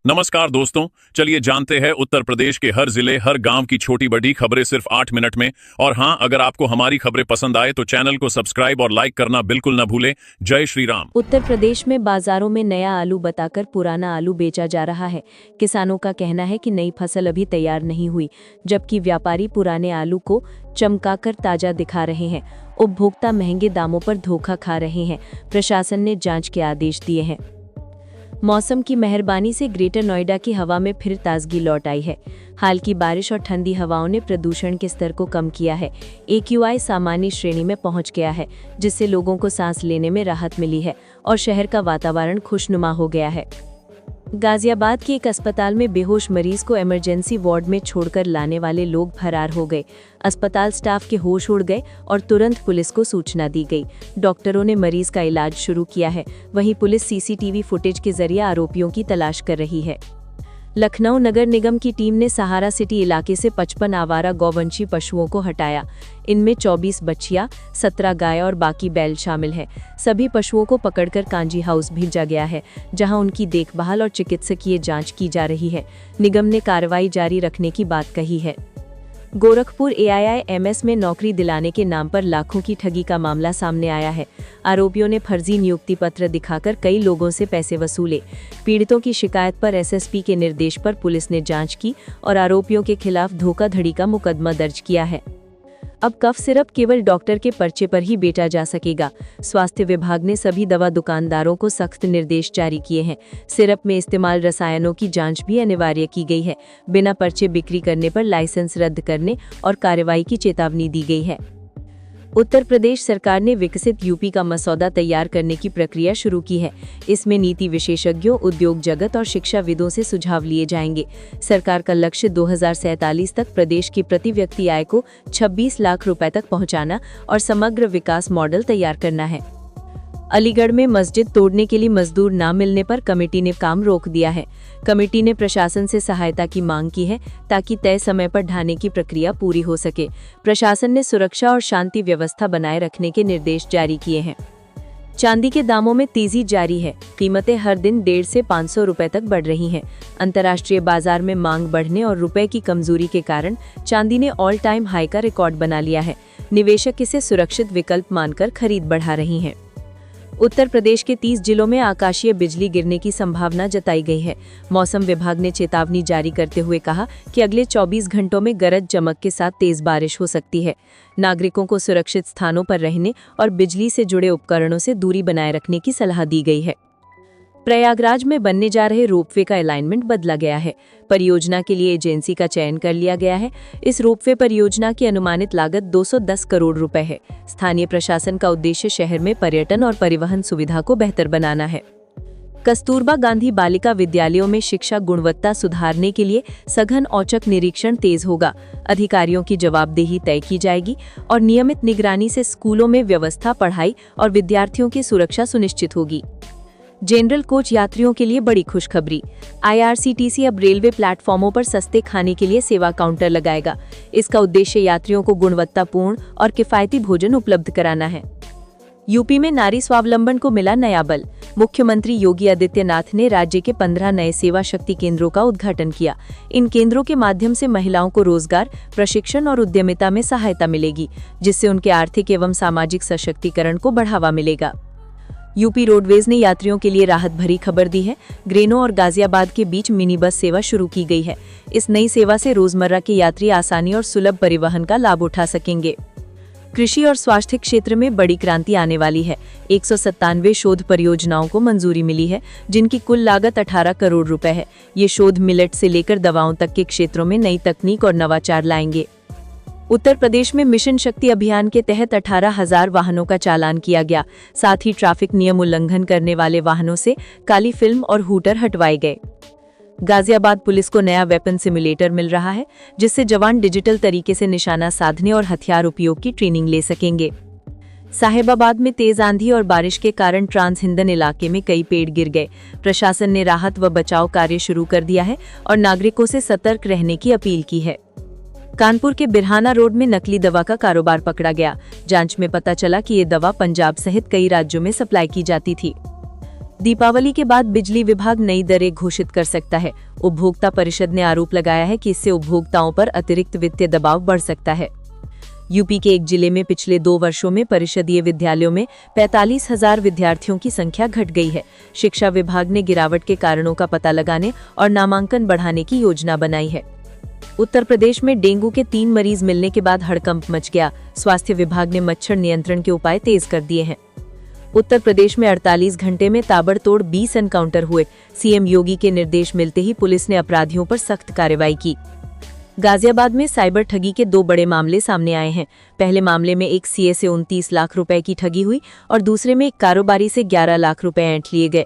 नमस्कार दोस्तों, चलिए जानते हैं उत्तर प्रदेश के हर जिले हर गांव की छोटी बड़ी खबरें सिर्फ 8 मिनट में। और हाँ, अगर आपको हमारी खबरें पसंद आए तो चैनल को सब्सक्राइब और लाइक करना बिल्कुल न भूलें। जय श्री राम। उत्तर प्रदेश में बाजारों में नया आलू बताकर पुराना आलू बेचा जा रहा है। किसानों का कहना है कि नई फसल अभी तैयार नहीं हुई, जबकि व्यापारी पुराने आलू को चमकाकर ताजा दिखा रहे हैं। उपभोक्ता महंगे दामों पर धोखा खा रहे हैं। प्रशासन ने जांच के आदेश दिए हैं। मौसम की मेहरबानी से ग्रेटर नोएडा की हवा में फिर ताजगी लौट आई है। हाल की बारिश और ठंडी हवाओं ने प्रदूषण के स्तर को कम किया है। AQI सामान्य श्रेणी में पहुंच गया है, जिससे लोगों को सांस लेने में राहत मिली है और शहर का वातावरण खुशनुमा हो गया है। गाजियाबाद के एक अस्पताल में बेहोश मरीज को इमरजेंसी वार्ड में छोड़कर लाने वाले लोग फरार हो गए। अस्पताल स्टाफ के होश उड़ गए और तुरंत पुलिस को सूचना दी गई। डॉक्टरों ने मरीज का इलाज शुरू किया है। वहीं पुलिस CCTV फुटेज के जरिए आरोपियों की तलाश कर रही है। लखनऊ नगर निगम की टीम ने सहारा सिटी इलाके से 55 आवारा गौवंशी पशुओं को हटाया। इनमें 24 बछिया, 17 गाय और बाकी बैल शामिल हैं। सभी पशुओं को पकड़कर कांजी हाउस भेजा गया है, जहां उनकी देखभाल और चिकित्सकीय जांच की जा रही है। निगम ने कार्रवाई जारी रखने की बात कही है। गोरखपुर AIIMS में नौकरी दिलाने के नाम पर लाखों की ठगी का मामला सामने आया है। आरोपियों ने फर्जी नियुक्ति पत्र दिखाकर कई लोगों से पैसे वसूले। पीड़ितों की शिकायत पर SSP के निर्देश पर पुलिस ने जांच की और आरोपियों के खिलाफ धोखाधड़ी का मुकदमा दर्ज किया है। अब कफ सिरप केवल डॉक्टर के पर्चे पर ही बेचा जा सकेगा। स्वास्थ्य विभाग ने सभी दवा दुकानदारों को सख्त निर्देश जारी किए हैं। सिरप में इस्तेमाल रसायनों की जांच भी अनिवार्य की गई है। बिना पर्चे बिक्री करने पर लाइसेंस रद्द करने और कार्रवाई की चेतावनी दी गई है। उत्तर प्रदेश सरकार ने विकसित यूपी का मसौदा तैयार करने की प्रक्रिया शुरू की है। इसमें नीति विशेषज्ञों, उद्योग जगत और शिक्षाविदों से सुझाव लिए जाएंगे। सरकार का लक्ष्य 2047 तक प्रदेश की प्रति व्यक्ति आय को 26 लाख रुपए तक पहुंचाना और समग्र विकास मॉडल तैयार करना है। अलीगढ़ में मस्जिद तोड़ने के लिए मजदूर न मिलने पर कमेटी ने काम रोक दिया है। कमेटी ने प्रशासन से सहायता की मांग की है ताकि तय समय पर ढाने की प्रक्रिया पूरी हो सके। प्रशासन ने सुरक्षा और शांति व्यवस्था बनाए रखने के निर्देश जारी किए हैं। चांदी के दामों में तेजी जारी है। कीमतें हर दिन 150 से 500 रुपए तक बढ़ रही हैं। अंतर्राष्ट्रीय बाजार में मांग बढ़ने और रुपए की कमजोरी के कारण चांदी ने ऑल टाइम हाई का रिकॉर्ड बना लिया है। निवेशक इसे सुरक्षित विकल्प मानकर खरीद बढ़ा रही हैं। उत्तर प्रदेश के 30 जिलों में आकाशीय बिजली गिरने की संभावना जताई गई है। मौसम विभाग ने चेतावनी जारी करते हुए कहा कि अगले 24 घंटों में गरज चमक के साथ तेज बारिश हो सकती है। नागरिकों को सुरक्षित स्थानों पर रहने और बिजली से जुड़े उपकरणों से दूरी बनाए रखने की सलाह दी गई है। प्रयागराज में बनने जा रहे रोपवे का अलाइनमेंट बदला गया है। परियोजना के लिए एजेंसी का चयन कर लिया गया है। इस रोपवे परियोजना की अनुमानित लागत 210 करोड़ रुपए है। स्थानीय प्रशासन का उद्देश्य शहर में पर्यटन और परिवहन सुविधा को बेहतर बनाना है। कस्तूरबा गांधी बालिका विद्यालयों में शिक्षा गुणवत्ता सुधारने के लिए सघन औचक निरीक्षण तेज होगा। अधिकारियों की जवाबदेही तय की जाएगी और नियमित निगरानी से स्कूलों में व्यवस्था, पढ़ाई और विद्यार्थियों की सुरक्षा सुनिश्चित होगी। जनरल कोच यात्रियों के लिए बड़ी खुशखबरी। IRCTC अब रेलवे प्लेटफॉर्मों पर सस्ते खाने के लिए सेवा काउंटर लगाएगा। इसका उद्देश्य यात्रियों को गुणवत्तापूर्ण और किफायती भोजन उपलब्ध कराना है। यूपी में नारी स्वावलंबन को मिला नया बल। मुख्यमंत्री योगी आदित्यनाथ ने राज्य के 15 नए सेवा शक्ति केंद्रों का उद्घाटन किया। इन केंद्रों के माध्यम से महिलाओं को रोजगार, प्रशिक्षण और उद्यमिता में सहायता मिलेगी, जिससे उनके आर्थिक एवं सामाजिक सशक्तिकरण को बढ़ावा मिलेगा। यूपी रोडवेज ने यात्रियों के लिए राहत भरी खबर दी है। ग्रेनो और गाजियाबाद के बीच मिनी बस सेवा शुरू की गई है। इस नई सेवा से रोजमर्रा के यात्री आसानी और सुलभ परिवहन का लाभ उठा सकेंगे। कृषि और स्वास्थ्य क्षेत्र में बड़ी क्रांति आने वाली है। 197 शोध परियोजनाओं को मंजूरी मिली है, जिनकी कुल लागत 18 करोड़ रुपए है। ये शोध मिलेट से लेकर दवाओं तक के क्षेत्रों में नई तकनीक और नवाचार लाएंगे। उत्तर प्रदेश में मिशन शक्ति अभियान के तहत 18,000 वाहनों का चालान किया गया। साथ ही ट्रैफिक नियम उल्लंघन करने वाले वाहनों से काली फिल्म और हूटर हटवाए गए। गाजियाबाद पुलिस को नया वेपन सिमुलेटर मिल रहा है, जिससे जवान डिजिटल तरीके से निशाना साधने और हथियार उपयोग की ट्रेनिंग ले सकेंगे। साहिबाबाद में तेज आंधी और बारिश के कारण ट्रांस हिंदन इलाके में कई पेड़ गिर गए। प्रशासन ने राहत व बचाव कार्य शुरू कर दिया है और नागरिकों से सतर्क रहने की अपील की है। कानपुर के बिरहाना रोड में नकली दवा का कारोबार पकड़ा गया। जांच में पता चला कि ये दवा पंजाब सहित कई राज्यों में सप्लाई की जाती थी। दीपावली के बाद बिजली विभाग नई दरें घोषित कर सकता है। उपभोक्ता परिषद ने आरोप लगाया है कि इससे उपभोक्ताओं पर अतिरिक्त वित्तीय दबाव बढ़ सकता है। यूपी के एक जिले में पिछले 2 वर्षों में परिषदीय विद्यालयों में 45,000 विद्यार्थियों की संख्या घट गई है। शिक्षा विभाग ने गिरावट के कारणों का पता लगाने और नामांकन बढ़ाने की योजना बनाई है। उत्तर प्रदेश में डेंगू के 3 मरीज मिलने के बाद हड़कंप मच गया। स्वास्थ्य विभाग ने मच्छर नियंत्रण के उपाय तेज कर दिए हैं। उत्तर प्रदेश में 48 घंटे में ताबड़तोड़ 20 एनकाउंटर हुए। सीएम योगी के निर्देश मिलते ही पुलिस ने अपराधियों पर सख्त कार्रवाई की। गाजियाबाद में साइबर ठगी के 2 बड़े मामले सामने आए हैं। पहले मामले में एक सीए से 29 लाख रुपए की ठगी हुई और दूसरे में एक कारोबारी से 11 लाख रुपए ऐंठ लिए गए।